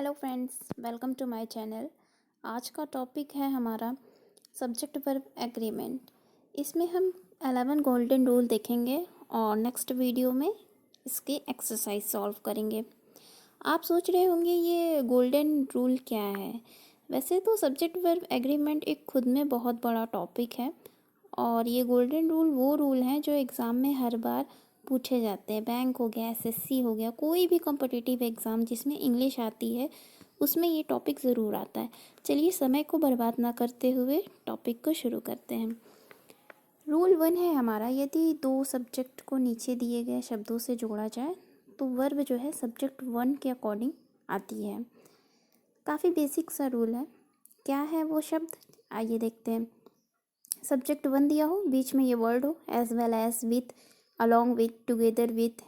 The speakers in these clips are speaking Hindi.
Hello friends, welcome to my channel. आज का टॉपिक है हमारा सब्जेक्ट वर्ब एग्रीमेंट। इसमें हम 11 गोल्डन रूल देखेंगे और नेक्स्ट वीडियो में इसकी एक्सरसाइज सॉल्व करेंगे। आप सोच रहे होंगे ये गोल्डन रूल क्या है। वैसे तो सब्जेक्ट वर्ब एग्रीमेंट एक खुद में बहुत बड़ा टॉपिक है और ये गोल्डन रूल वो रूल हैं जो एग्ज़ाम में हर बार पूछे जाते हैं। बैंक हो गया, एसएससी हो गया, कोई भी कॉम्पिटिटिव एग्ज़ाम जिसमें इंग्लिश आती है उसमें ये टॉपिक ज़रूर आता है। चलिए समय को बर्बाद ना करते हुए टॉपिक को शुरू करते हैं। रूल 1 है हमारा, यदि दो सब्जेक्ट को नीचे दिए गए शब्दों से जोड़ा जाए तो वर्ब जो है सब्जेक्ट 1 के अकॉर्डिंग आती है। काफ़ी बेसिक सा रूल है। क्या है वो शब्द, आइए देखते हैं। सब्जेक्ट 1 दिया हो, बीच में ये वर्ड हो, as well as, with, along with, together with,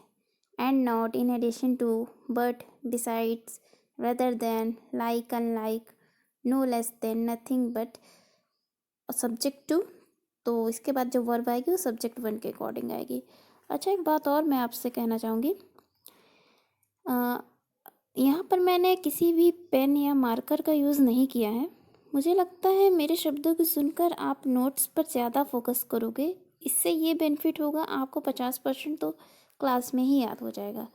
and not, in addition to, but, besides, rather than, like, unlike, no less than, nothing but, subject to. तो इसके बाद जो वर्ब आएगी वो सब्जेक्ट 1 के अकॉर्डिंग आएगी। अच्छा, एक बात और मैं आपसे कहना चाहूँगी, यहाँ पर मैंने किसी भी पेन या मार्कर का यूज़ नहीं किया है। मुझे लगता है मेरे शब्दों को सुनकर आप नोट्स पर ज़्यादा फोकस करोगे। इससे ये बेनिफिट होगा, आपको 50% तो क्लास में ही याद हो जाएगा।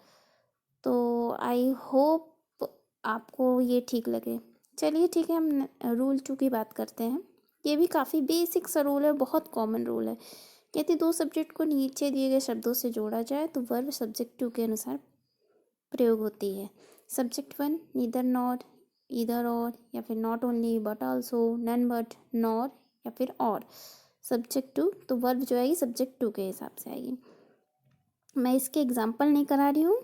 तो आई होप आपको ये ठीक लगे। चलिए ठीक है, हम रूल 2 की बात करते हैं। ये भी काफ़ी बेसिक सा रूल है, बहुत कॉमन रूल है। यदि दो सब्जेक्ट को नीचे दिए गए शब्दों से जोड़ा जाए तो वर्ब सब्जेक्ट 2 के अनुसार प्रयोग होती है। Subject 1 neither, not, either or, या फिर not only, but also, none but, nor, या फिर और। सब्जेक्ट 2 तो वर्ब जो आएगी सब्जेक्ट 2 के हिसाब से आएगी। मैं इसके एग्जाम्पल नहीं करा रही हूँ,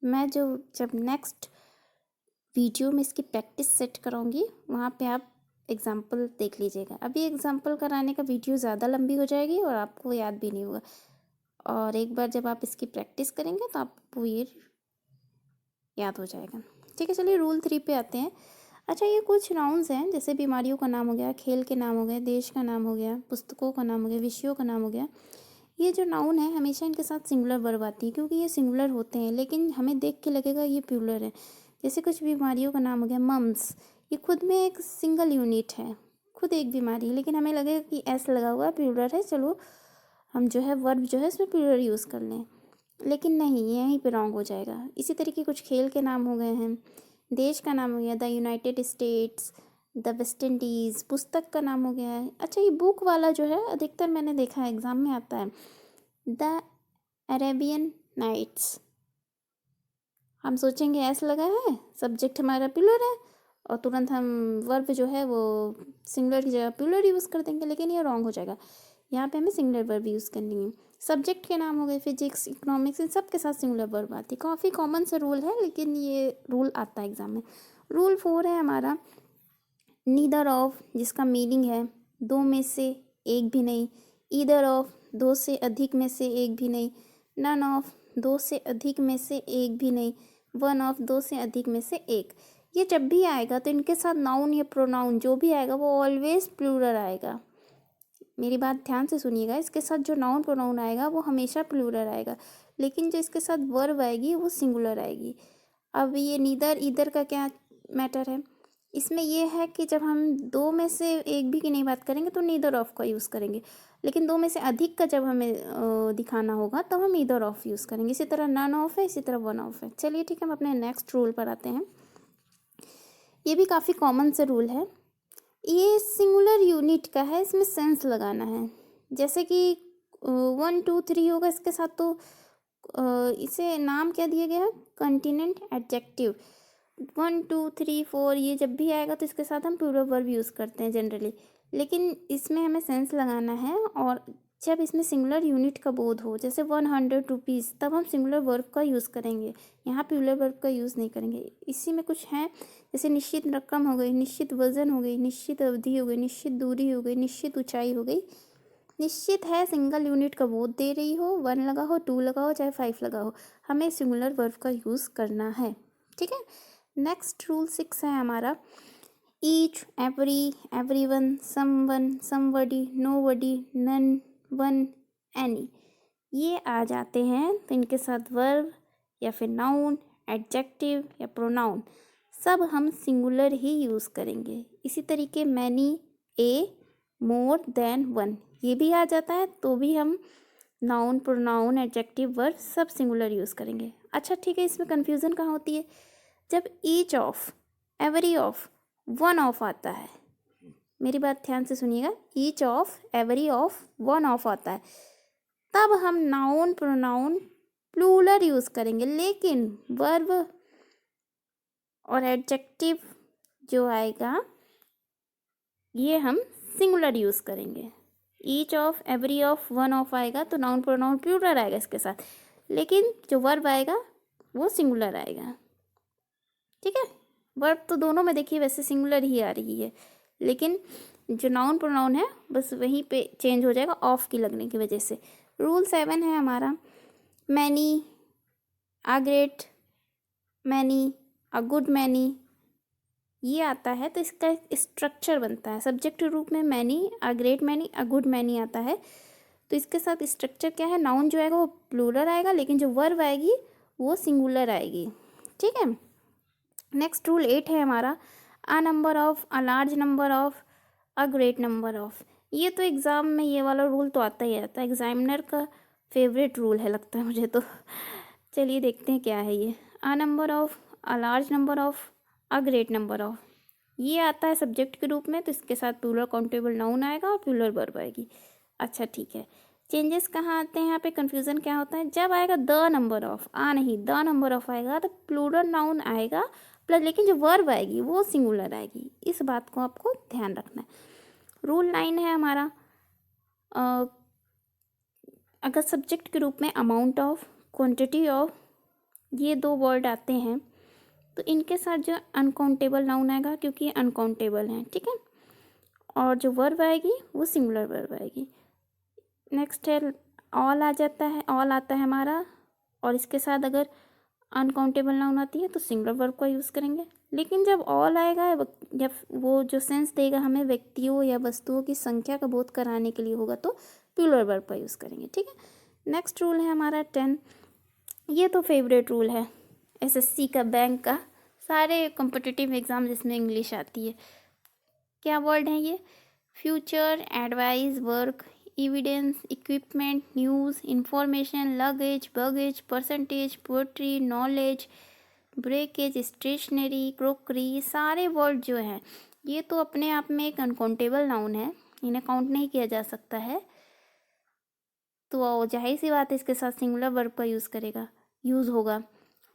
मैं जब नेक्स्ट वीडियो में इसकी प्रैक्टिस सेट कराऊंगी वहाँ पे आप एग्जाम्पल देख लीजिएगा। अभी एग्जाम्पल कराने का वीडियो ज़्यादा लंबी हो जाएगी और आपको याद भी नहीं होगा, और एक बार जब आप इसकी प्रैक्टिस करेंगे तो आपको ये याद हो जाएगा। ठीक है, चलिए रूल 3 पे आते हैं। अच्छा, ये कुछ नाउन्स हैं, जैसे बीमारियों का नाम हो गया, खेल के नाम हो गए, देश का नाम हो गया, पुस्तकों का नाम हो गया, विषयों का नाम हो गया। ये जो नाउन है हमेशा इनके साथ सिंगुलर वर्ब आती है, क्योंकि ये सिंगुलर होते हैं, लेकिन हमें देख के लगेगा ये प्लूरल है। जैसे कुछ बीमारियों का नाम हो गया मम्स, ये खुद में एक सिंगल यूनिट है, खुद एक बीमारी है, लेकिन हमें लगेगा कि एस लगा हुआ प्लूरल है, चलो हम जो है वर्ब जो है इसमें प्लूरल यूज़ कर लें, लेकिन नहीं, यहीं पे रॉन्ग हो जाएगा। इसी तरीके कुछ खेल के नाम हो गए हैं, देश का नाम हो गया the United states, the West Indies, पुस्तक का नाम हो गया है। अच्छा, ये बुक वाला जो है अधिकतर मैंने देखा है एग्ज़ाम में आता है, द अरेबियन नाइट्स। हम सोचेंगे ऐसा लगा है, सब्जेक्ट हमारा प्लूरल है, और तुरंत हम वर्ब जो है वो सिंगुलर की जगह प्लूरल यूज़ कर देंगे, लेकिन ये रॉन्ग हो जाएगा। यहाँ पे हमें सिंगुलर वर्ब यूज़ करनी है। सब्जेक्ट के नाम हो गए फिजिक्स, इकोनॉमिक्स, इन सब के साथ सिंगुलर वर्ब आती है। काफ़ी कॉमन सा रूल है, लेकिन ये रूल आता है एग्ज़ाम में। रूल 4 है हमारा नीदर ऑफ, जिसका मीनिंग है दो में से एक भी नहीं, ईदर ऑफ, दो से अधिक में से एक भी नहीं, नन ऑफ, दो से अधिक में से एक भी नहीं, वन ऑफ, दो से अधिक में से एक। ये जब भी आएगा तो इनके साथ नाउन या प्रोनाउन जो भी आएगा वो ऑलवेज प्लूरल आएगा। मेरी बात ध्यान से सुनिएगा, इसके साथ जो नाउन प्रोनाउन आएगा वो हमेशा प्लूरल आएगा, लेकिन जो इसके साथ वर्ब आएगी वो सिंगुलर आएगी। अब ये नीदर ईदर का क्या मैटर है, इसमें यह है कि जब हम दो में से एक भी की नहीं बात करेंगे तो नीदर ऑफ का यूज़ करेंगे, लेकिन दो में से अधिक का जब हमें दिखाना होगा तब हम ईदर ऑफ यूज़ करेंगे। इसी तरह नन ऑफ है, इसी तरह वन ऑफ है। चलिए ठीक है, हम अपने नेक्स्ट रूल पर आते हैं। ये भी काफ़ी कॉमन से रूल है, ये सिंगुलर यूनिट का है, इसमें सेंस लगाना है। जैसे कि 1 2 3 होगा, इसके साथ तो इसे नाम क्या दिया गया है, कंटिनेंट एडजेक्टिव। 1 2 3 4 ये जब भी आएगा तो इसके साथ हम प्लूरल वर्ब यूज़ करते हैं जनरली, लेकिन इसमें हमें सेंस लगाना है। और जब इसमें सिंगुलर यूनिट का बोध हो, जैसे 100 रुपीज़, तब हम सिंगुलर वर्ब का यूज़ करेंगे, यहाँ प्लूरल वर्ब का यूज़ नहीं करेंगे। इसी में कुछ हैं, जैसे निश्चित रकम हो गई, निश्चित वजन हो गई, निश्चित अवधि हो गई, निश्चित दूरी हो गई, निश्चित ऊंचाई हो गई। निश्चित है सिंगल यूनिट का बोध दे रही हो, 1 लगा हो, 2 लगा हो, चाहे 5 लगा हो, हमें सिंगुलर वर्ब का यूज़ करना है। ठीक है, नेक्स्ट रूल 6 है हमारा each, every, everyone, someone, somebody, nobody, none, one, any. ये आ जाते हैं तो इनके साथ वर्ब या फिर नाउन, एडजेक्टिव या प्रोनाउन सब हम सिंगुलर ही यूज़ करेंगे। इसी तरीके मैनी, ए, मोर देन वन, ये भी आ जाता है तो भी हम नाउन, प्रोनाउन, एडजेक्टिव, वर्ब सब सिंगुलर यूज़ करेंगे। अच्छा ठीक है, इसमें कन्फ्यूज़न कहाँ होती है? जब each of, every of, one of आता है, मेरी बात ध्यान से सुनिएगा, each of, every of, one of आता है, तब हम नाउन, प्रोनाउन, प्लूरल यूज़ करेंगे। लेकिन वर्ब और एडजेक्टिव जो आएगा ये हम सिंगुलर यूज़ करेंगे। Each of, every of, one of आएगा तो नाउन, प्रोनाउन, प्लूरल आएगा इसके साथ, लेकिन जो वर्ब आएगा वो सिंगुलर आएगा। ठीक है, वर्ब तो दोनों में देखिए वैसे सिंगुलर ही आ रही है, लेकिन जो नाउन, प्रोनाउन है बस वहीं पे चेंज हो जाएगा ऑफ की लगने की वजह से। रूल 7 है हमारा, many, a great many, a good many, ये आता है तो इसका एक स्ट्रक्चर बनता है। सब्जेक्ट रूप में many, a great many, a good many आता है, तो इसके साथ स्ट्रक्चर क्या है, नाउन जो आएगा वो प्लूरल आएगा, लेकिन जो वर्ब आएगी वो सिंगुलर आएगी। ठीक है, नेक्स्ट रूल 8 है हमारा, a number of, a large number of, a great number of. ये तो एग्ज़ाम में ये वाला रूल तो आता ही आता है, एग्जामिनर का फेवरेट रूल है लगता है मुझे तो। चलिए देखते हैं क्या है ये, a number of, a large number of, a great number of, ये आता है सब्जेक्ट के रूप में, तो इसके साथ प्लूरल काउंटेबल नाउन आएगा और प्लूरल वर्ब आएगी। अच्छा ठीक है, चेंजेस कहाँ आते हैं यहाँ पे, कन्फ्यूज़न क्या होता है, जब आएगा द नंबर ऑफ, आ नहीं द नंबर ऑफ आएगा तो प्लूरल नाउन आएगा प्लस, लेकिन जो वर्ब आएगी वो सिंगुलर आएगी, इस बात को आपको ध्यान रखना है। रूल 9 है हमारा, अगर सब्जेक्ट के रूप में अमाउंट ऑफ, क्वांटिटी ऑफ, ये दो वर्ड आते हैं तो इनके साथ जो अनकाउंटेबल नाउन आएगा, क्योंकि ये अनकाउंटेबल हैं। ठीक है, और जो वर्ब आएगी वो सिंगुलर वर्ब आएगी। नेक्स्ट है ऑल, आ जाता है, ऑल आता है हमारा, और इसके साथ अगर अनकाउंटेबल नाउन आती है तो सिंगुलर वर्ब का यूज़ करेंगे। लेकिन जब ऑल आएगा, जब वो जो सेंस देगा हमें व्यक्तियों या वस्तुओं की संख्या का बोध कराने के लिए होगा तो प्लूरल वर्ब का यूज़ करेंगे। ठीक है, नेक्स्ट रूल है हमारा 10, ये तो फेवरेट रूल है एसएससी का, बैंक का, सारे कॉम्पिटिटिव एग्ज़ाम जिसमें इंग्लिश आती है। क्या वर्ड है ये, future, advice, work, evidence, equipment, news, information, luggage, baggage, percentage, poetry, knowledge, breakage, stationery, crockery, ये सारे वर्ड जो हैं ये तो अपने आप में एक अनकाउंटेबल नाउन है, इन्हें काउंट नहीं किया जा सकता है, तो जाहिर सी बात है इसके साथ सिंगुलर वर्ब का यूज़ होगा।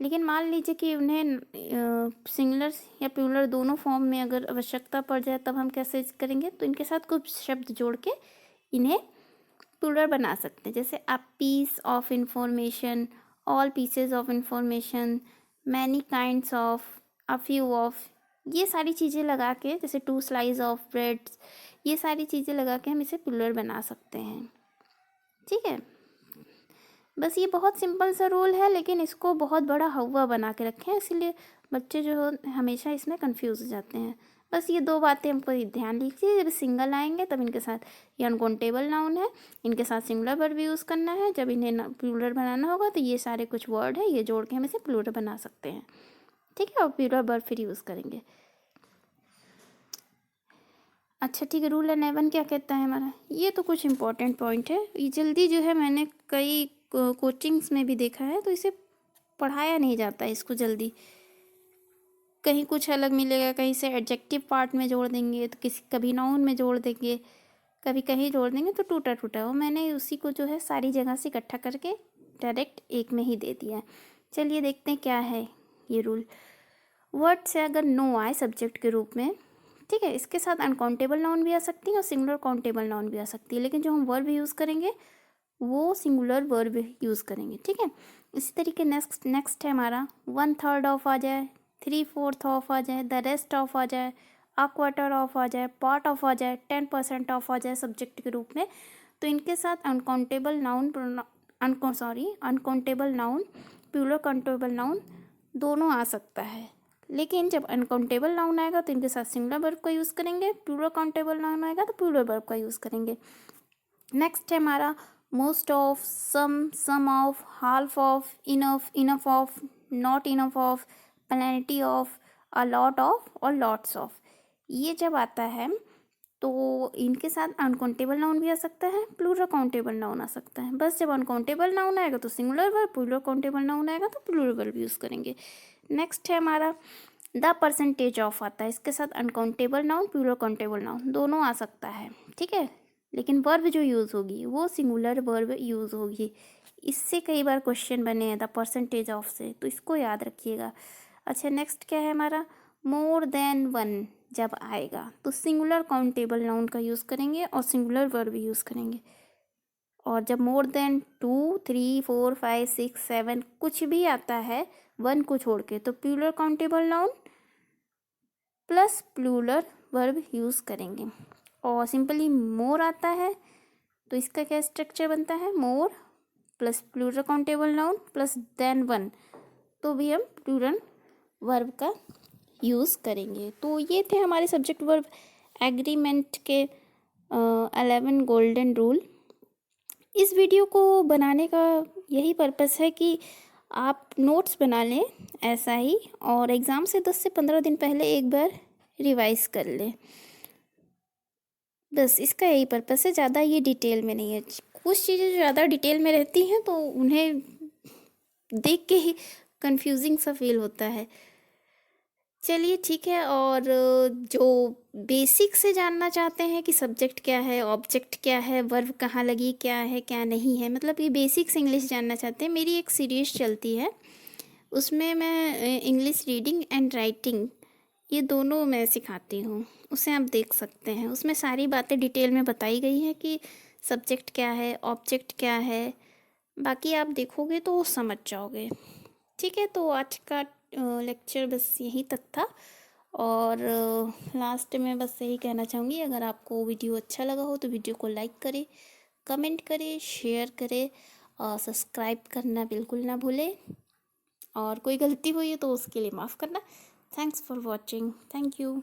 लेकिन मान लीजिए कि उन्हें सिंगुलर या प्लूरल दोनों फॉर्म में अगर आवश्यकता पड़ जाए तब हम कैसे करेंगे, तो इनके साथ कुछ शब्द जोड़ के इन्हें प्लूरल बना सकते हैं, जैसे a piece of information, all pieces of information, many kinds of, a few of, ये सारी चीज़ें लगा के, जैसे टू स्लाइस ऑफ ब्रेड, ये सारी चीज़ें लगा के हम इसे प्लूरल बना सकते हैं। ठीक है, बस ये बहुत सिंपल सा रूल है, लेकिन इसको बहुत बड़ा हवा बना के रखे हैं, इसीलिए बच्चे जो हो हमेशा इसमें कंफ्यूज हो जाते हैं। बस ये दो बातें हमको ध्यान लीजिए, जब सिंगल आएंगे तब इनके साथ, ये अनकाउंटेबल नाउन है, इनके साथ सिंगुलर वर्ब यूज़ करना है, जब इन्हें प्लूरल बनाना होगा तो ये सारे कुछ वर्ड है, ये जोड़ के हम इसे प्लूरल बना सकते हैं। ठीक है, और प्लूरल वर्ब फिर यूज़ करेंगे। अच्छा ठीक है, रूल 11 क्या कहता है हमारा, ये तो कुछ इंपॉर्टेंट पॉइंट है, ये जल्दी जो है मैंने कई कोचिंग्स में भी देखा है तो इसे पढ़ाया नहीं जाता है इसको जल्दी, कहीं कुछ अलग मिलेगा, कहीं से एडजेक्टिव पार्ट में जोड़ देंगे तो कभी नाउन में जोड़ देंगे, कभी कहीं जोड़ देंगे, तो टूटा टूटा हो, मैंने उसी को जो है सारी जगह से इकट्ठा करके डायरेक्ट एक में ही दे दिया है। चलिए देखते हैं क्या है ये रूल। वर्ड से अगर नो आए सब्जेक्ट के रूप में, ठीक है, इसके साथ अनकाउंटेबल नाउन भी आ सकती है और सिंगुलर काउंटेबल नाउन भी आ सकती है, लेकिन जो हम वर्ब यूज़ करेंगे वो सिंगुलर वर्ब यूज़ करेंगे। ठीक है, इसी तरीके नेक्स्ट है हमारा 1/3 ऑफ आ जाए, 3/4 ऑफ आ जाए, द रेस्ट ऑफ आ जाए, अ क्वार्टर ऑफ आ जाए, पार्ट ऑफ आ जाए, 10% ऑफ आ जाए सब्जेक्ट के रूप में, तो इनके साथ uncountable noun plural countable noun दोनों आ सकता है। लेकिन जब अनकाउंटेबल नाउन आएगा तो इनके साथ सिंगुलर वर्ब का यूज़ करेंगे, प्लूरल काउंटेबल नाउन आएगा तो प्लूरल वर्ब का यूज़ करेंगे। नेक्स्ट है हमारा most of, some of, half of, enough of, not enough of, plenty of, a lot of और लॉट्स ऑफ। ये जब आता है तो इनके साथ अनकाउंटेबल नाउन भी आ सकता है, प्लूरल काउंटेबल नाउन आ सकता है। बस जब अनकाउंटेबल नाउन आएगा तो singular verb, plural countable noun आएगा तो प्लूरल वर्ब यूज़ करेंगे। नेक्स्ट है हमारा द परसेंटेज ऑफ आता है, इसके साथ uncountable noun, plural countable noun दोनों आ सकता है, ठीक है। लेकिन वर्ब जो यूज़ होगी वो सिंगुलर वर्ब यूज़ होगी। इससे कई बार क्वेश्चन बने हैं द परसेंटेज ऑफ से, तो इसको याद रखिएगा। अच्छा, नेक्स्ट क्या है हमारा, मोर देन वन जब आएगा तो सिंगुलर काउंटेबल नाउन का यूज़ करेंगे और सिंगुलर वर्ब यूज़ करेंगे। और जब मोर देन 2, 3, 4, 5, 6, 7 कुछ भी आता है वन को छोड़ के तो plural countable noun plus plural verb use करेंगे। और सिंपली मोर आता है तो इसका क्या स्ट्रक्चर बनता है, more plus plural countable noun plus than one, तो भी हम प्लूरल वर्ब का यूज़ करेंगे। तो ये थे हमारे सब्जेक्ट वर्ब एग्रीमेंट के 11 गोल्डन रूल। इस वीडियो को बनाने का यही पर्पस है कि आप नोट्स बना लें ऐसा ही, और एग्ज़ाम से 10 से 15 दिन पहले एक बार रिवाइज कर लें। बस इसका यही पर्पस है, ज़्यादा ये डिटेल में नहीं है। कुछ चीज़ें जो ज़्यादा डिटेल में रहती हैं तो उन्हें देख के ही कंफ्यूजिंग सा फील होता है। चलिए ठीक है, और जो बेसिक से जानना चाहते हैं कि सब्जेक्ट क्या है, ऑब्जेक्ट क्या है, वर्ब कहाँ लगी, क्या है क्या नहीं है, मतलब ये बेसिक्स इंग्लिश जानना चाहते हैं, मेरी एक सीरीज़ चलती है, उसमें मैं इंग्लिश रीडिंग एंड राइटिंग ये दोनों मैं सिखाती हूँ, उसे आप देख सकते हैं। उसमें सारी बातें डिटेल में बताई गई हैं कि सब्जेक्ट क्या है, ऑब्जेक्ट क्या है, बाकी आप देखोगे तो समझ जाओगे। ठीक है, तो आज का लेक्चर बस यहीं तक था। और लास्ट में बस यही कहना चाहूँगी, अगर आपको वीडियो अच्छा लगा हो तो वीडियो को लाइक करें, कमेंट करें, शेयर करें और सब्सक्राइब करना बिल्कुल ना भूलें। और कोई गलती हुई है तो उसके लिए माफ़ करना। Thanks for watching, thank you.